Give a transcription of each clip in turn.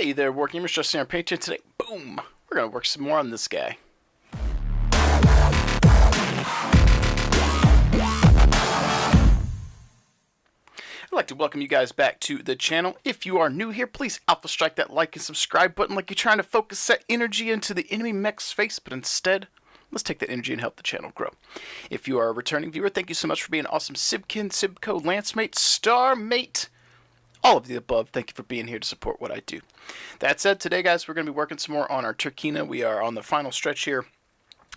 Hey there, Wargamers, just our page today. Boom! We're going to work some more on this guy. I'd like to welcome you guys back to the channel. If you are new here, please alpha strike that like and subscribe button like you're trying to focus that energy into the enemy mech's face, but instead, let's take that energy and help the channel grow. If you are a returning viewer, thank you so much for being an awesome Sibkin, Sibco, Lancemate, Starmate, all of the above. Thank you for being here to support what I do. That said, today, guys, we're going to be working some more on our Turkina. We are on the final stretch here.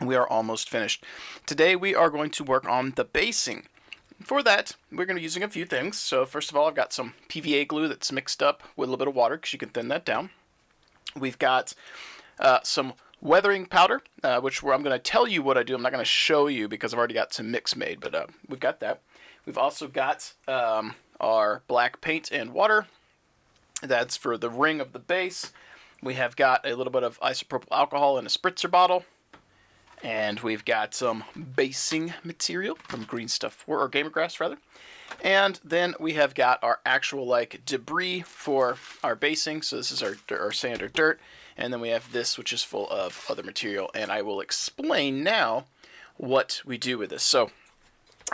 We are almost finished. Today, we are going to work on the basing. For that, we're going to be using a few things. So, first of all, I've got some PVA glue that's mixed up with a little bit of water because you can thin that down. We've got some weathering powder, which I'm going to tell you what I do. I'm not going to show you because I've already got some mix made, but we've got that. We've also got our black paint and water. That's for the ring of the base. We have got a little bit of isopropyl alcohol in a spritzer bottle. And we've got some basing material from Green Stuff, or Gamer Grass, rather. And then we have got our actual, debris for our basing. So this is our sand or dirt. And then we have this, which is full of other material. And I will explain now what we do with this. So,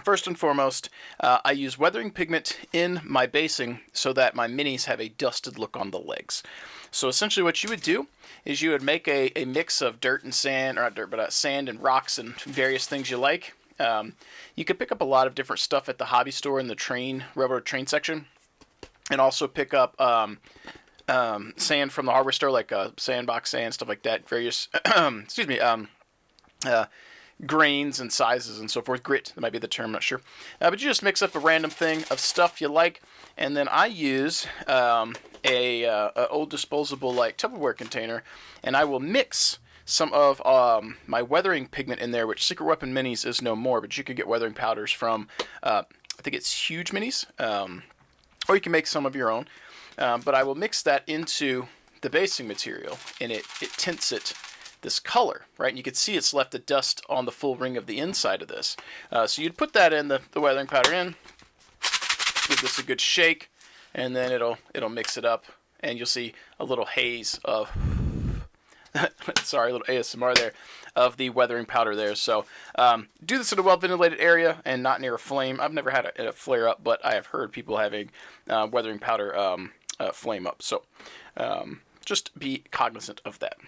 first and foremost, I use weathering pigment in my basing so that my minis have a dusted look on the legs. So essentially what you would do is you would make a mix of dirt and sand, or not dirt, but sand and rocks and various things you like. You could pick up a lot of different stuff at the hobby store in the railroad train section, and also pick up sand from the hardware store, like sandbox sand, stuff like that, various, excuse me, grains and sizes and so forth. Grit, that might be the term, I'm not sure. But you just mix up a random thing of stuff you like, and then I use a old disposable Tupperware container, and I will mix some of my weathering pigment in there, which Secret Weapon Minis is no more, but you could get weathering powders from, I think it's Huge Minis, or you can make some of your own. But I will mix that into the basing material, and it tints it this color, right? And you can see it's left the dust on the full ring of the inside of this. So you'd put that in, the weathering powder in, give this a good shake, and then it'll mix it up, and you'll see a little haze of, sorry, a little ASMR there, of the weathering powder there. So do this in a well-ventilated area and not near a flame. I've never had a flare up, but I have heard people having weathering powder flame up. So just be cognizant of that.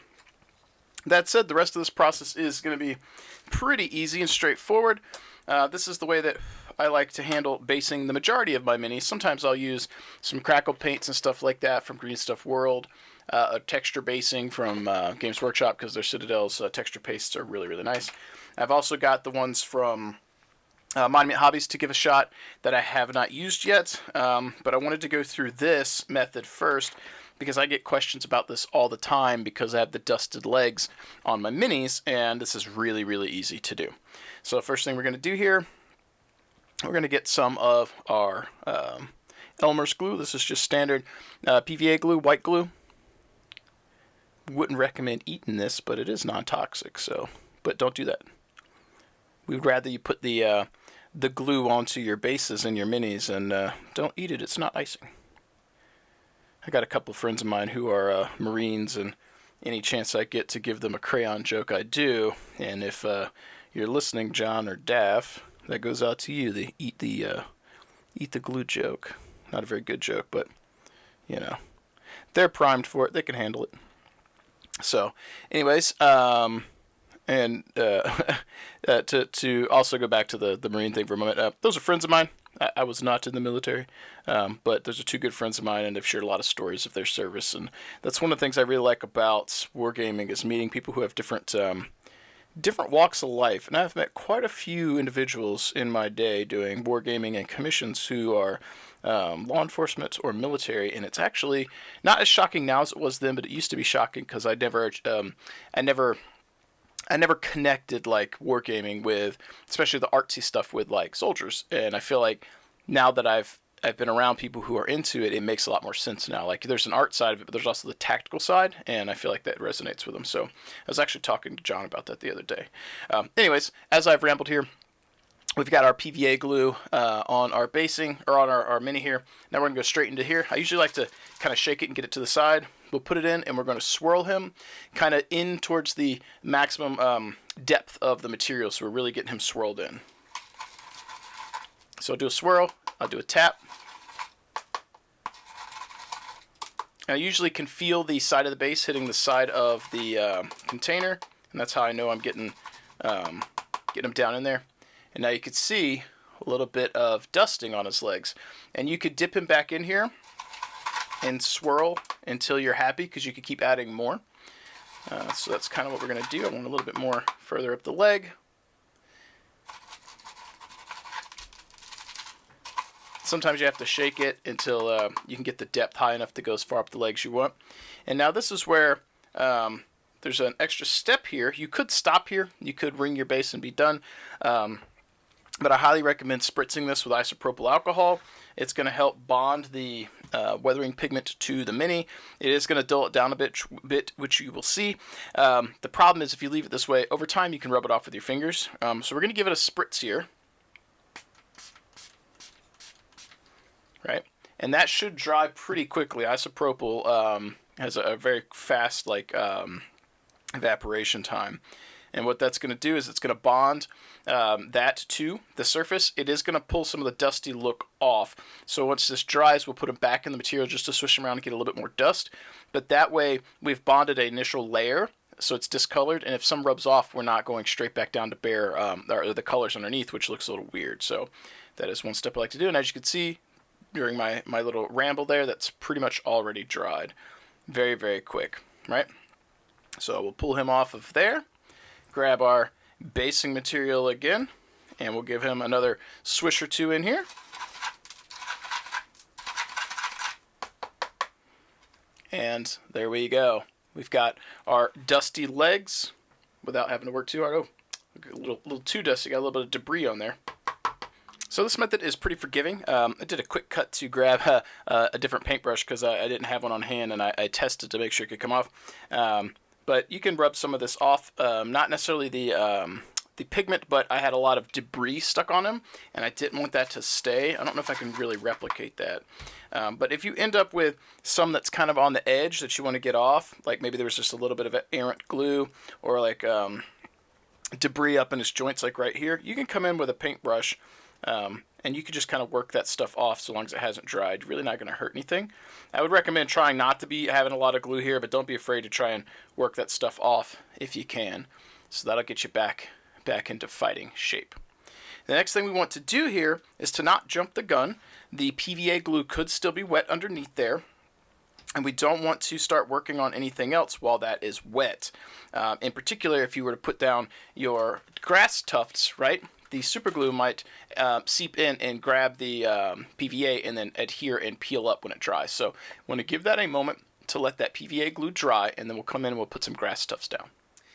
That said, the rest of this process is going to be pretty easy and straightforward. This is the way that I like to handle basing the majority of my minis. Sometimes I'll use some crackled paints and stuff like that from Green Stuff World, a texture basing from Games Workshop, because their Citadel's texture pastes are really, really nice. I've also got the ones from Monument Hobbies to give a shot that I have not used yet, but I wanted to go through this method first, because I get questions about this all the time because I have the dusted legs on my minis, and this is really, really easy to do. So the first thing we're going to do here, we're going to get some of our Elmer's glue. This is just standard PVA glue, white glue. Wouldn't recommend eating this, but it is non-toxic, so, but don't do that. We'd rather you put the glue onto your bases and your minis, and don't eat it. It's not icing. I got a couple of friends of mine who are Marines, and any chance I get to give them a crayon joke, I do. And if you're listening, John or Daff, that goes out to you. They eat the glue joke. Not a very good joke, but you know, they're primed for it. They can handle it. So, anyways, and to also go back to the Marine thing for a moment. Those are friends of mine. I was not in the military, but those are two good friends of mine, and they've shared a lot of stories of their service. And that's one of the things I really like about wargaming, is meeting people who have different walks of life. And I've met quite a few individuals in my day doing wargaming and commissions who are law enforcement or military, and it's actually not as shocking now as it was then, but it used to be shocking because I never connected wargaming with, especially the artsy stuff, with soldiers. And I feel like now that I've been around people who are into it, it makes a lot more sense now. There's an art side of it, but there's also the tactical side, and I feel like that resonates with them. So I was actually talking to John about that the other day. Anyways, as I've rambled here, we've got our PVA glue on our basing, or on our mini here. Now we're going to go straight into here. I usually like to kind of shake it and get it to the side, We'll put it in and we're going to swirl him kind of in towards the maximum depth of the material, so we're really getting him swirled in. So I'll do a swirl, I'll do a tap. I usually can feel the side of the base hitting the side of the container, and that's how I know I'm getting him down in there. And now you can see a little bit of dusting on his legs. And you could dip him back in here and swirl until you're happy, because you could keep adding more. So that's kind of what we're going to do. I want a little bit more further up the leg. Sometimes you have to shake it until you can get the depth high enough to go as far up the legs you want. And now this is where there's an extra step here. You could stop here. You could ring your base and be done. But I highly recommend spritzing this with isopropyl alcohol. It's going to help bond the weathering pigment to the mini. It is going to dull it down a bit, which you will see. The problem is if you leave it this way, over time you can rub it off with your fingers. So we're going to give it a spritz here. Right? And that should dry pretty quickly. Isopropyl has a very fast evaporation time. And what that's going to do is it's going to bond that to the surface. It is going to pull some of the dusty look off. So once this dries, we'll put it back in the material just to swish them around and get a little bit more dust. But that way, we've bonded an initial layer, so it's discolored. And if some rubs off, we're not going straight back down to bare the colors underneath, which looks a little weird. So that is one step I like to do. And as you can see, during my little ramble there, that's pretty much already dried. Very, very quick, right? So we'll pull him off of there. Grab our basing material again, and we'll give him another swish or two in here. And there we go. We've got our dusty legs without having to work too hard. Oh, a little too dusty. Got a little bit of debris on there. So this method is pretty forgiving. I did a quick cut to grab a different paintbrush because I didn't have one on hand, and I tested to make sure it could come off. But you can rub some of this off, not necessarily the pigment, but I had a lot of debris stuck on him, and I didn't want that to stay. I don't know if I can really replicate that. But if you end up with some that's kind of on the edge that you want to get off, like maybe there was just a little bit of errant glue, or like debris up in his joints like right here, you can come in with a paintbrush, and you can just kind of work that stuff off so long as it hasn't dried. Really not going to hurt anything. I would recommend trying not to be having a lot of glue here, but don't be afraid to try and work that stuff off if you can. So that'll get you back into fighting shape. The next thing we want to do here is to not jump the gun. The PVA glue could still be wet underneath there, and we don't want to start working on anything else while that is wet. In particular, if you were to put down your grass tufts, right? The super glue might seep in and grab the PVA and then adhere and peel up when it dries. So I want to give that a moment to let that PVA glue dry, and then we'll come in and we'll put some grass tufts down.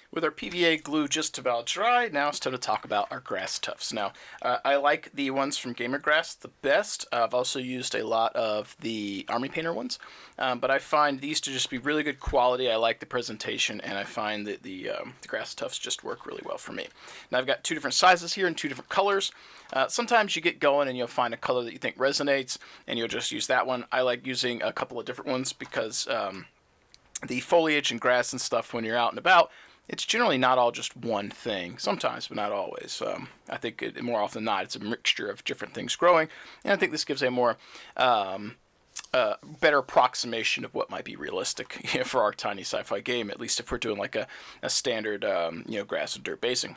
With our PVA glue just about dry, now it's time to talk about our grass tufts. Now, I like the ones from Gamer Grass the best. I've also used a lot of the Army Painter ones, but I find these to just be really good quality. I like the presentation, and I find that the grass tufts just work really well for me. Now, I've got two different sizes here and two different colors. Sometimes you get going and you'll find a color that you think resonates, and you'll just use that one. I like using a couple of different ones because the foliage and grass and stuff, when you're out and about, it's generally not all just one thing. Sometimes, but not always. I think more often than not, it's a mixture of different things growing. And I think this gives a more better approximation of what might be realistic for our tiny sci-fi game, at least if we're doing like a standard grass and dirt basing.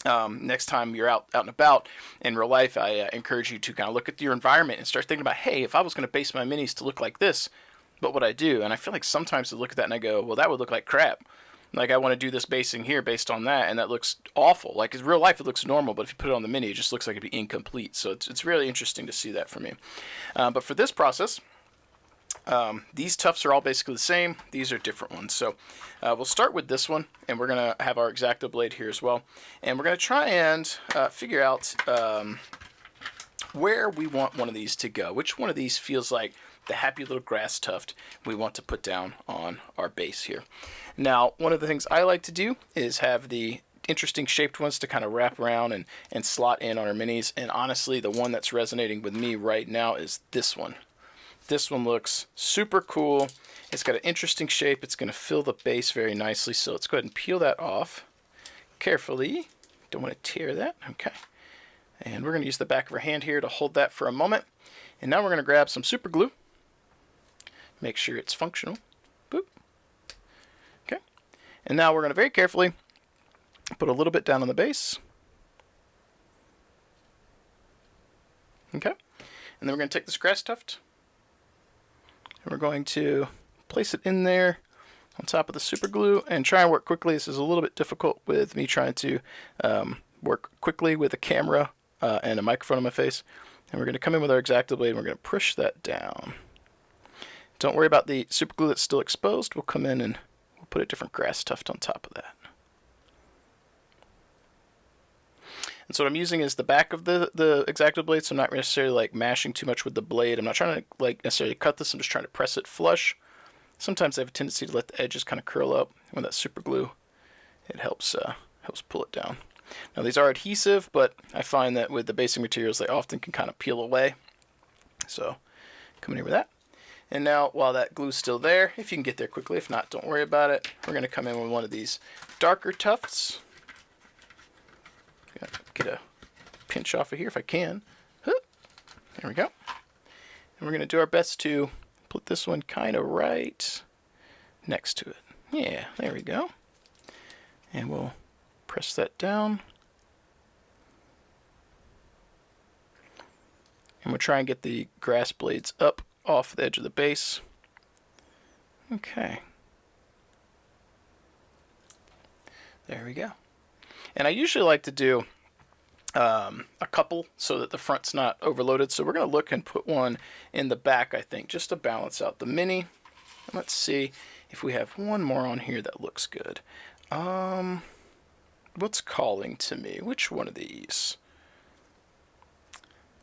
Next time you're out and about in real life, I encourage you to kind of look at your environment and start thinking about, hey, if I was going to base my minis to look like this, what would I do? And I feel like sometimes I look at that and I go, well, that would look like crap. Like, I want to do this basing here based on that, and that looks awful. Like, in real life, it looks normal, but if you put it on the mini, it just looks like it'd be incomplete. So it's really interesting to see that for me. But for this process, these tufts are all basically the same. These are different ones. So we'll start with this one, and we're going to have our X-Acto blade here as well. And we're going to try and figure out where we want one of these to go. Which one of these feels like the happy little grass tuft we want to put down on our base here. Now, one of the things I like to do is have the interesting shaped ones to kind of wrap around and slot in on our minis. And honestly, the one that's resonating with me right now is this one. This one looks super cool. It's got an interesting shape. It's going to fill the base very nicely. So let's go ahead and peel that off carefully. Don't want to tear that. Okay. And we're going to use the back of our hand here to hold that for a moment. And now we're going to grab some super glue. Make sure it's functional. Boop. Okay. And now we're going to very carefully put a little bit down on the base. Okay. And then we're going to take this grass tuft. And we're going to place it in there on top of the super glue and try and work quickly. This is a little bit difficult with me trying to work quickly with a camera and a microphone on my face. And we're going to come in with our X-Acto blade and we're going to push that down. Don't worry about the super glue that's still exposed. We'll come in and we'll put a different grass tuft on top of that. And so what I'm using is the back of the X-Acto blade, so I'm not necessarily like mashing too much with the blade. I'm not trying to like necessarily cut this, I'm just trying to press it flush. Sometimes I have a tendency to let the edges kind of curl up. When that super glue, it helps pull it down. Now these are adhesive, but I find that with the basing materials they often can kind of peel away. So come in here with that. And now while that glue's still there, if you can get there quickly, if not, don't worry about it. We're going to come in with one of these darker tufts. Get a pinch off of here if I can. There we go. And we're going to do our best to put this one kind of right next to it. Yeah, there we go. And we'll press that down. And we'll try and get the grass blades up off the edge of the base. Okay. There we go. And I usually like to do a couple so that the front's not overloaded. So we're going to look and put one in the back, I think, just to balance out the mini. Let's see if we have one more on here that looks good. What's calling to me? Which one of these?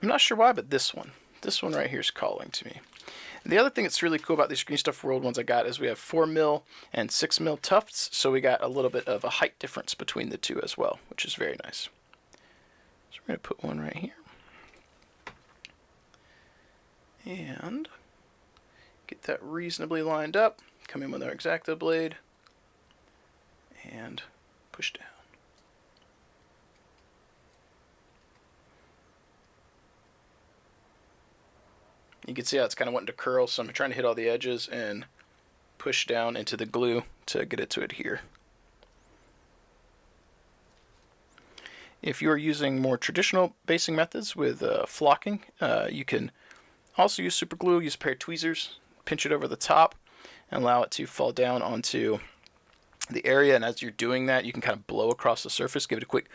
I'm not sure why, but this one. This one right here is calling to me. And the other thing that's really cool about these Green Stuff World ones I got is we have 4mm and 6mm tufts, so we got a little bit of a height difference between the two as well, which is very nice. So we're going to put one right here. And get that reasonably lined up. Come in with our X-Acto blade and push down. You can see how it's kind of wanting to curl, so I'm trying to hit all the edges and push down into the glue to get it to adhere. If you're using more traditional basing methods with flocking, you can also use super glue, use a pair of tweezers, pinch it over the top, and allow it to fall down onto the area. And as you're doing that, you can kind of blow across the surface, give it a quick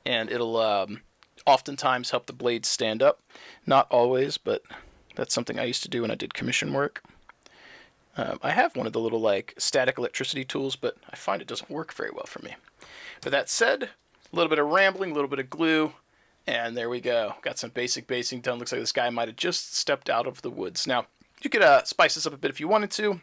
and it'll oftentimes help the blade stand up. Not always, but that's something I used to do when I did commission work. I have one of the little like static electricity tools, but I find it doesn't work very well for me. But that said, a little bit of rambling, a little bit of glue, and there we go. Got some basic basing done. Looks like this guy might have just stepped out of the woods. Now, you could spice this up a bit if you wanted to.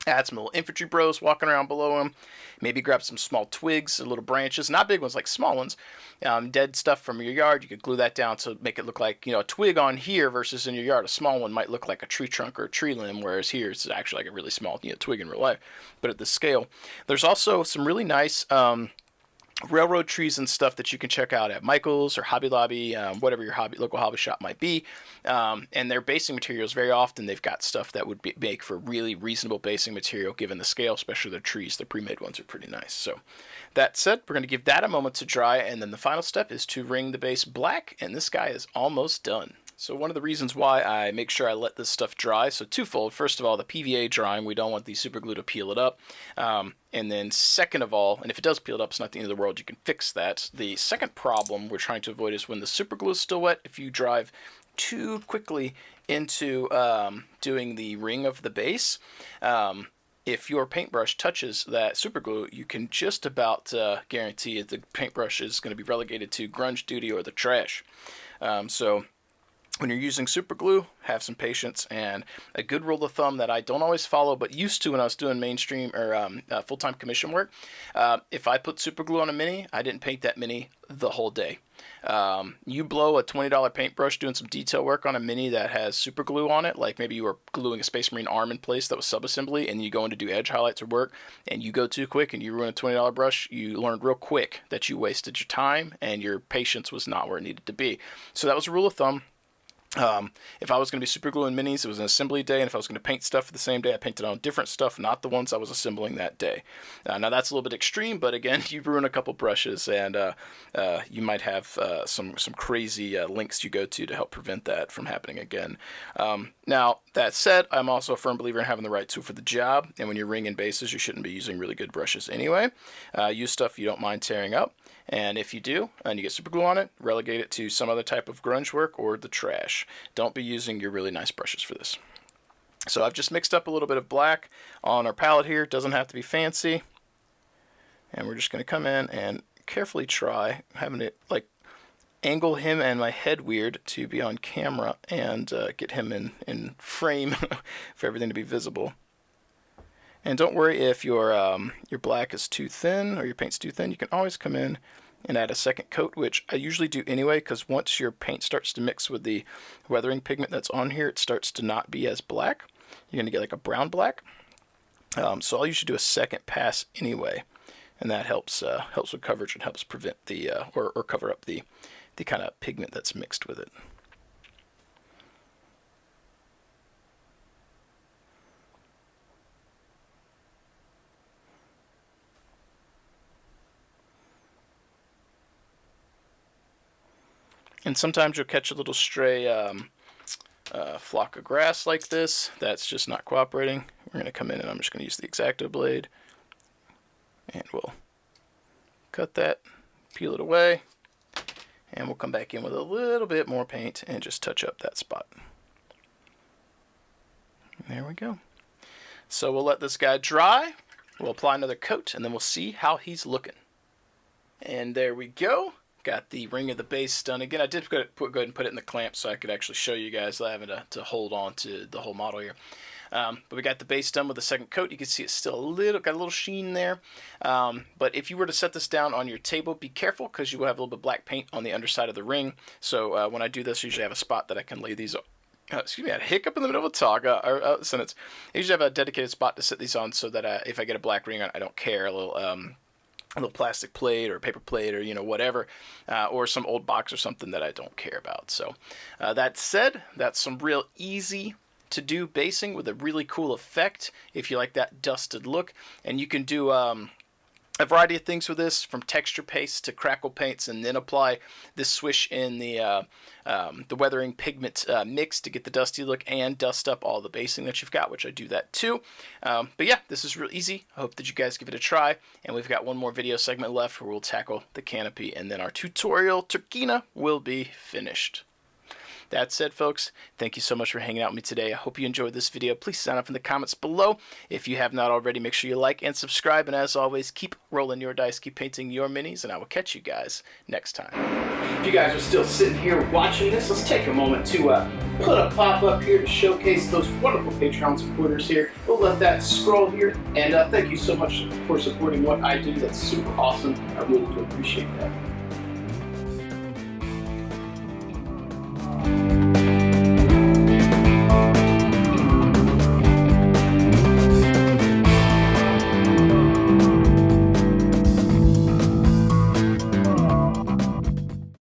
Add some little infantry bros walking around below him. Maybe grab some small twigs, little branches, not big ones, like small ones. Dead stuff from your yard, you could glue that down to make it look like, a twig on here versus in your yard. A small one might look like a tree trunk or a tree limb, whereas here it's actually like a really small twig in real life. But at this scale, there's also some really nice railroad trees and stuff that you can check out at Michael's or Hobby Lobby, whatever your local hobby shop might be. And their basing materials, very often they've got stuff that would make for really reasonable basing material given the scale, especially their trees. The pre-made ones are pretty nice. So that said, we're going to give that a moment to dry, and then the final step is to ring the base black, and this guy is almost done. So one of the reasons why I make sure I let this stuff dry, so twofold. First of all, the PVA drying, we don't want the super glue to peel it up. And then second of all, and if it does peel it up, it's not the end of the world, you can fix that. The second problem we're trying to avoid is when the super glue is still wet, if you drive too quickly into doing the ring of the base, if your paintbrush touches that super glue, you can just about guarantee the paintbrush is going to be relegated to grunge duty or the trash. So when you're using super glue, have some patience. And a good rule of thumb that I don't always follow, but used to when I was doing mainstream or full-time commission work, if I put super glue on a mini, I didn't paint that mini the whole day. You blow a $20 paintbrush doing some detail work on a mini that has super glue on it, like maybe you were gluing a Space Marine arm in place that was subassembly, and you go in to do edge highlights or work, and you go too quick and you ruin a $20 brush, you learned real quick that you wasted your time and your patience was not where it needed to be. So that was a rule of thumb. If I was going to be super gluing minis, it was an assembly day, and if I was going to paint stuff for the same day, I painted on different stuff, not the ones I was assembling that day. Now that's a little bit extreme, but again, you ruin a couple brushes, and you might have some crazy links you go to help prevent that from happening again. Now, that said, I'm also a firm believer in having the right tool for the job, and when you're ringing bases, you shouldn't be using really good brushes anyway. Use stuff you don't mind tearing up, and if you do, and you get super glue on it, relegate it to some other type of grunge work or the trash. Don't be using your really nice brushes for this. So I've just mixed up a little bit of black on our palette here. Doesn't have to be fancy. And we're just going to come in and carefully try having it like angle him and my head weird to be on camera and get him in frame for everything to be visible. And don't worry if your black is too thin or your paint's too thin. You can always come in and add a second coat, which I usually do anyway, because once your paint starts to mix with the weathering pigment that's on here, it starts to not be as black. You're going to get like a brown black. So I'll usually do a second pass anyway, and that helps with coverage and helps prevent the or cover up the kind of pigment that's mixed with it. And sometimes you'll catch a little stray flock of grass like this that's just not cooperating. We're going to come in and I'm just going to use the X-Acto blade, and we'll cut that, peel it away, and we'll come back in with a little bit more paint and just touch up that spot. There we go. So we'll let this guy dry, we'll apply another coat, and then we'll see how he's looking. And there we go. Got the ring of the base done. Again, I did go ahead and put it in the clamp so I could actually show you guys without having to hold on to the whole model here. But we got the base done with the second coat. You can see it's still got a little sheen there. But if you were to set this down on your table, be careful because you will have a little bit of black paint on the underside of the ring. So when I do this, I usually have a spot that I can lay these on. Excuse me, I had a hiccup in the middle of a talk or sentence. I usually have a dedicated spot to set these on so that if I get a black ring on, I don't care. A little plastic plate or paper plate or whatever, or some old box or something that I don't care about. So that said, that's some real easy to do basing with a really cool effect if you like that dusted look. And you can do a variety of things with this, from texture paste to crackle paints, and then apply this swish in the weathering pigment mix to get the dusty look and dust up all the basing that you've got, which I do that too. But yeah, this is real easy. I hope that you guys give it a try, and we've got one more video segment left where we'll tackle the canopy, and then our tutorial Turkina will be finished. That said, folks, thank you so much for hanging out with me today. I hope you enjoyed this video. Please sign up in the comments below. If you have not already, make sure you like and subscribe. And as always, keep rolling your dice, keep painting your minis, and I will catch you guys next time. If you guys are still sitting here watching this, let's take a moment to put a pop-up here to showcase those wonderful Patreon supporters here. We'll let that scroll here. And thank you so much for supporting what I do. That's super awesome. I really do appreciate that.